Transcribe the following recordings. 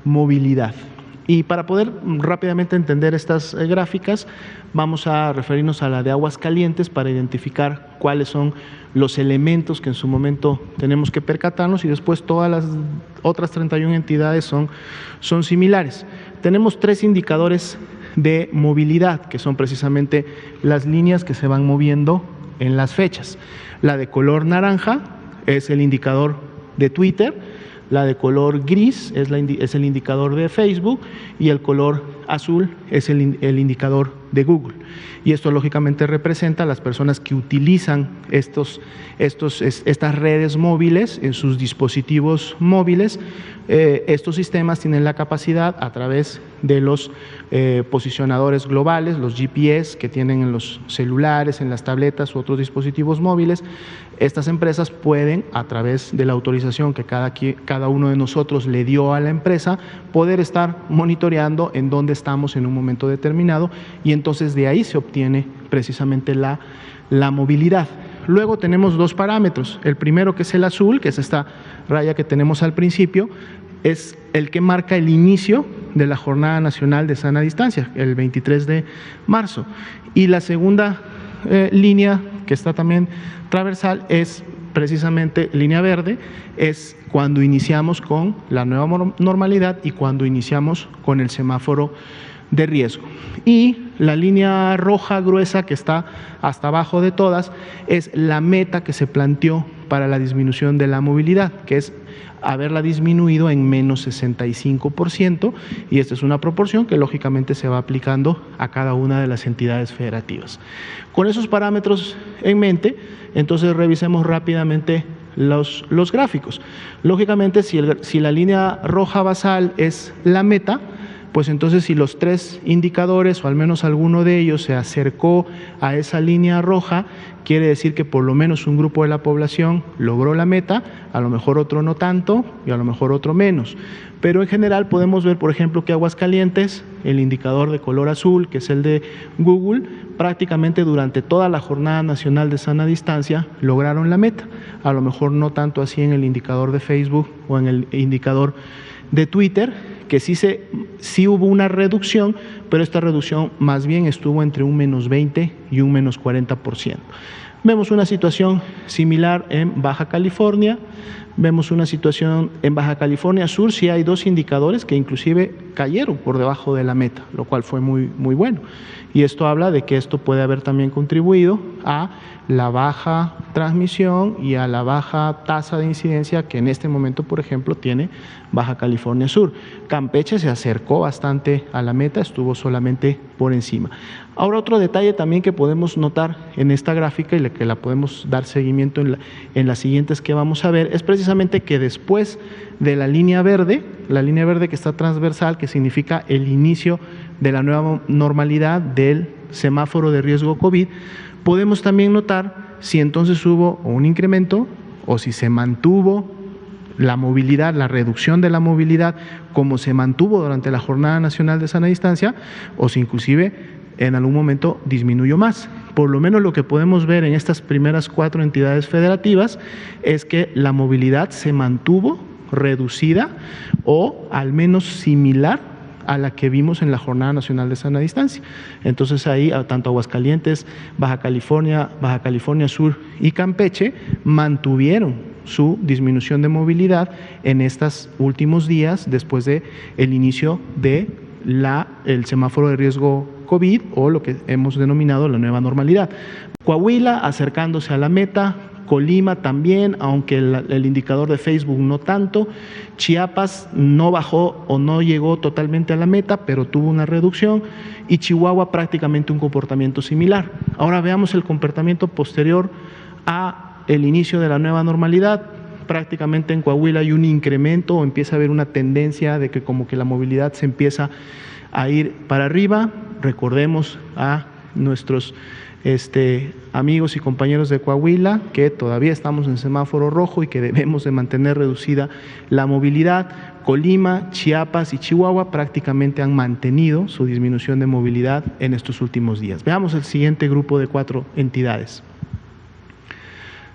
movilidad. Y para poder rápidamente entender estas gráficas, vamos a referirnos a la de Aguascalientes para identificar cuáles son los elementos que en su momento tenemos que percatarnos, y después todas las otras 31 entidades son similares. Tenemos 3 indicadores de movilidad, que son precisamente las líneas que se van moviendo en las fechas. La de color naranja es el indicador de Twitter, la de color gris es el indicador de Facebook, y el color azul es el indicador de Google. Y esto lógicamente representa a las personas que utilizan estas redes móviles en sus dispositivos móviles. Estos sistemas tienen la capacidad, a través de los posicionadores globales, los GPS que tienen en los celulares, en las tabletas u otros dispositivos móviles, estas empresas pueden, a través de la autorización que cada uno de nosotros le dio a la empresa, poder estar monitoreando en dónde estamos en un momento determinado, y entonces de ahí se obtiene precisamente la movilidad. Luego tenemos 2 parámetros. El primero, que es el azul, que es esta raya que tenemos al principio, es el que marca el inicio de la Jornada Nacional de Sana Distancia, el 23 de marzo. Y la segunda línea, que está también transversal, es precisamente línea verde, es cuando iniciamos con la nueva normalidad y cuando iniciamos con el semáforo de riesgo. Y la línea roja gruesa, que está hasta abajo de todas, es la meta que se planteó para la disminución de la movilidad, que es haberla disminuido en menos 65%, y esta es una proporción que lógicamente se va aplicando a cada una de las entidades federativas. Con esos parámetros en mente, entonces revisemos rápidamente los gráficos. Lógicamente, si la línea roja basal es la meta, pues entonces si los 3 indicadores, o al menos alguno de ellos, se acercó a esa línea roja, quiere decir que por lo menos un grupo de la población logró la meta, a lo mejor otro no tanto y a lo mejor otro menos. Pero en general podemos ver, por ejemplo, que Aguascalientes, el indicador de color azul, que es el de Google, prácticamente durante toda la Jornada Nacional de Sana Distancia lograron la meta. A lo mejor no tanto así en el indicador de Facebook o en el indicador de Twitter, que sí hubo una reducción, pero esta reducción más bien estuvo entre un menos 20 y un menos 40%. Vemos una situación similar en Baja California, vemos una situación en Baja California Sur, sí hay 2 indicadores que inclusive cayeron por debajo de la meta, lo cual fue muy bueno. Y esto habla de que esto puede haber también contribuido a la baja transmisión y a la baja tasa de incidencia que en este momento, por ejemplo, tiene Baja California Sur. Campeche se acercó bastante a la meta, estuvo solamente por encima. Ahora, otro detalle también que podemos notar en esta gráfica, y que la podemos dar seguimiento en las siguientes que vamos a ver, es precisamente que después de la línea verde que está transversal, que significa el inicio de la nueva normalidad del semáforo de riesgo COVID, podemos también notar si entonces hubo un incremento o si se mantuvo la movilidad, la reducción de la movilidad como se mantuvo durante la Jornada Nacional de Sana Distancia, o si inclusive en algún momento disminuyó más. Por lo menos lo que podemos ver en estas primeras 4 entidades federativas es que la movilidad se mantuvo reducida o al menos similar a la que vimos en la Jornada Nacional de Sana Distancia. Entonces ahí tanto Aguascalientes, Baja California Sur y Campeche mantuvieron su disminución de movilidad en estos últimos días después de el inicio de el semáforo de riesgo COVID, o lo que hemos denominado la nueva normalidad. Coahuila acercándose a la meta, Colima también, aunque el indicador de Facebook no tanto. Chiapas no bajó o no llegó totalmente a la meta, pero tuvo una reducción, y Chihuahua prácticamente un comportamiento similar. Ahora veamos el comportamiento posterior a el inicio de la nueva normalidad. Prácticamente en Coahuila hay un incremento, o empieza a haber una tendencia de que como que la movilidad se empieza a ir para arriba. Recordemos a nuestros amigos y compañeros de Coahuila que todavía estamos en semáforo rojo y que debemos de mantener reducida la movilidad. Colima, Chiapas y Chihuahua prácticamente han mantenido su disminución de movilidad en estos últimos días. Veamos el siguiente grupo de 4 entidades.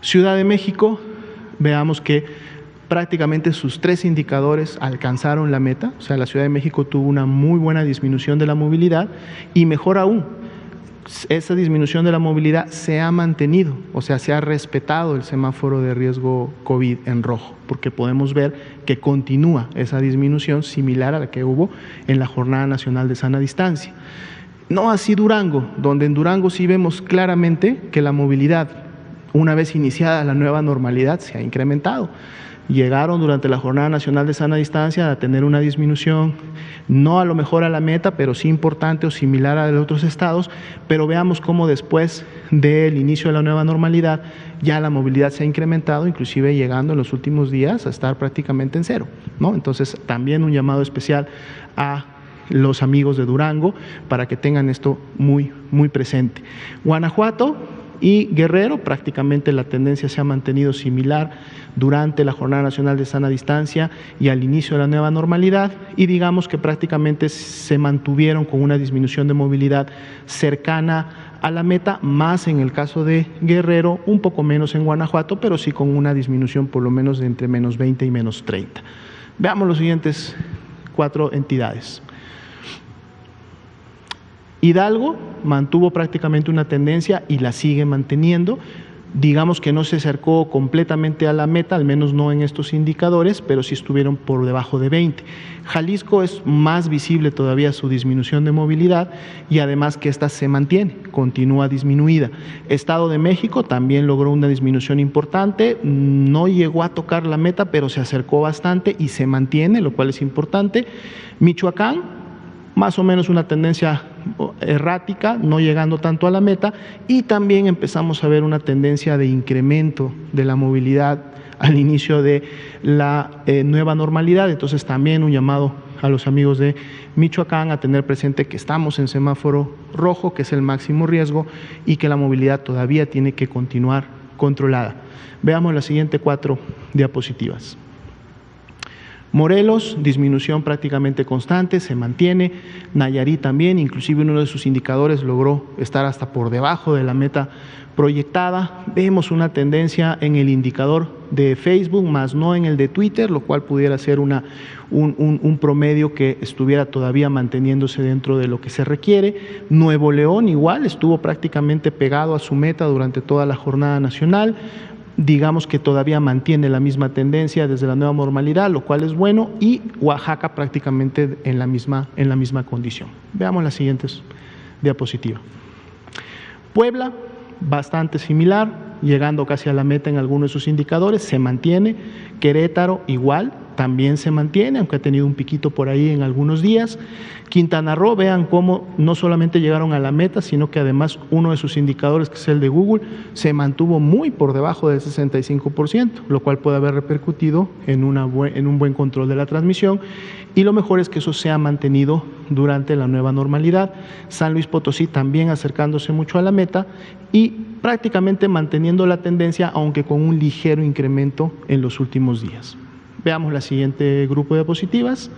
Ciudad de México, veamos que prácticamente sus 3 indicadores alcanzaron la meta, o sea, la Ciudad de México tuvo una muy buena disminución de la movilidad y mejor aún, esa disminución de la movilidad se ha mantenido, o sea, se ha respetado el semáforo de riesgo COVID en rojo, porque podemos ver que continúa esa disminución similar a la que hubo en la Jornada Nacional de Sana Distancia. No así Durango, donde en Durango sí vemos claramente que la movilidad, una vez iniciada la nueva normalidad, se ha incrementado. Llegaron durante la Jornada Nacional de Sana Distancia a tener una disminución, no a lo mejor a la meta, pero sí importante o similar a la de otros estados, pero veamos cómo después del inicio de la nueva normalidad ya la movilidad se ha incrementado, inclusive llegando en los últimos días a estar prácticamente en cero, ¿no? Entonces también un llamado especial a los amigos de Durango para que tengan esto muy, muy presente. Guanajuato y Guerrero, prácticamente la tendencia se ha mantenido similar durante la Jornada Nacional de Sana Distancia y al inicio de la nueva normalidad, y digamos que prácticamente se mantuvieron con una disminución de movilidad cercana a la meta, más en el caso de Guerrero, un poco menos en Guanajuato, pero sí con una disminución por lo menos de entre menos 20 y menos 30. Veamos los siguientes 4 entidades. Hidalgo mantuvo prácticamente una tendencia y la sigue manteniendo, digamos que no se acercó completamente a la meta, al menos no en estos indicadores, pero sí estuvieron por debajo de 20. Jalisco es más visible todavía su disminución de movilidad y además que esta se mantiene, continúa disminuida. Estado de México también logró una disminución importante, no llegó a tocar la meta, pero se acercó bastante y se mantiene, lo cual es importante. Michoacán, más o menos una tendencia errática, no llegando tanto a la meta, y también empezamos a ver una tendencia de incremento de la movilidad al inicio de la nueva normalidad. Entonces también un llamado a los amigos de Michoacán a tener presente que estamos en semáforo rojo, que es el máximo riesgo, y que la movilidad todavía tiene que continuar controlada. Veamos las siguientes 4 diapositivas. Morelos, disminución prácticamente constante, se mantiene. Nayarit también, inclusive uno de sus indicadores logró estar hasta por debajo de la meta proyectada. Vemos una tendencia en el indicador de Facebook, más no en el de Twitter, lo cual pudiera ser un promedio que estuviera todavía manteniéndose dentro de lo que se requiere. Nuevo León igual, estuvo prácticamente pegado a su meta durante toda la jornada nacional. Digamos que todavía mantiene la misma tendencia desde la nueva normalidad, lo cual es bueno, y Oaxaca prácticamente en la misma condición. Veamos las siguientes diapositivas. Puebla, bastante similar, llegando casi a la meta en algunos de sus indicadores, se mantiene. Querétaro igual, también se mantiene, aunque ha tenido un piquito por ahí en algunos días. Quintana Roo, vean cómo no solamente llegaron a la meta, sino que además uno de sus indicadores, que es el de Google, se mantuvo muy por debajo del 65%, lo cual puede haber repercutido en un buen control de la transmisión, y lo mejor es que eso se ha mantenido durante la nueva normalidad. San Luis Potosí también acercándose mucho a la meta y prácticamente manteniendo la tendencia, aunque con un ligero incremento en los últimos días. Veamos la siguiente grupo de diapositivas.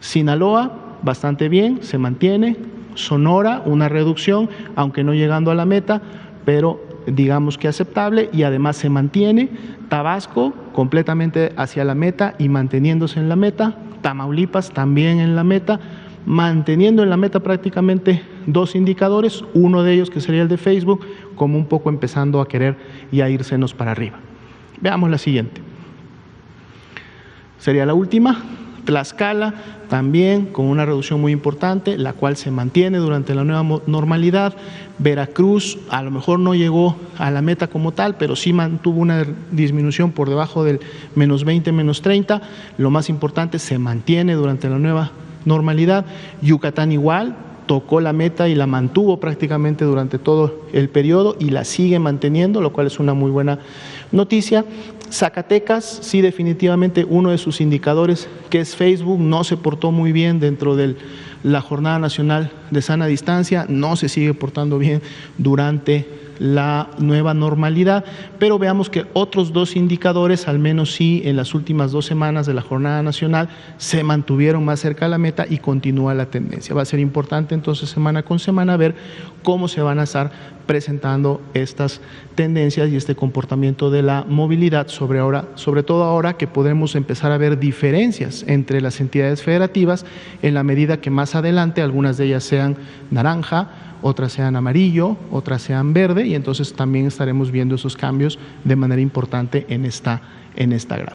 Sinaloa, bastante bien, se mantiene. Sonora, una reducción, aunque no llegando a la meta, pero digamos que aceptable, y además se mantiene. Tabasco, completamente hacia la meta y manteniéndose en la meta. Tamaulipas, también en la meta, manteniendo en la meta prácticamente 2 indicadores, uno de ellos que sería el de Facebook, como un poco empezando a querer y a írsenos para arriba. Veamos la siguiente. Sería la última. Tlaxcala también con una reducción muy importante, la cual se mantiene durante la nueva normalidad. Veracruz a lo mejor no llegó a la meta como tal, pero sí mantuvo una disminución por debajo del menos 20, menos 30. Lo más importante, se mantiene durante la nueva normalidad. Yucatán igual, tocó la meta y la mantuvo prácticamente durante todo el periodo y la sigue manteniendo, lo cual es una muy buena noticia. Zacatecas, sí, definitivamente uno de sus indicadores, que es Facebook, no se portó muy bien dentro de la Jornada Nacional de Sana Distancia, no se sigue portando bien durante la nueva normalidad, pero veamos que otros dos indicadores, al menos sí en las últimas 2 semanas de la jornada nacional, se mantuvieron más cerca de la meta y continúa la tendencia. Va a ser importante entonces semana con semana ver cómo se van a estar presentando estas tendencias y este comportamiento de la movilidad, sobre todo ahora que podemos empezar a ver diferencias entre las entidades federativas en la medida que más adelante algunas de ellas sean naranja, otras sean amarillo, otras sean verde, y entonces también estaremos viendo esos cambios de manera importante en esta gráfica.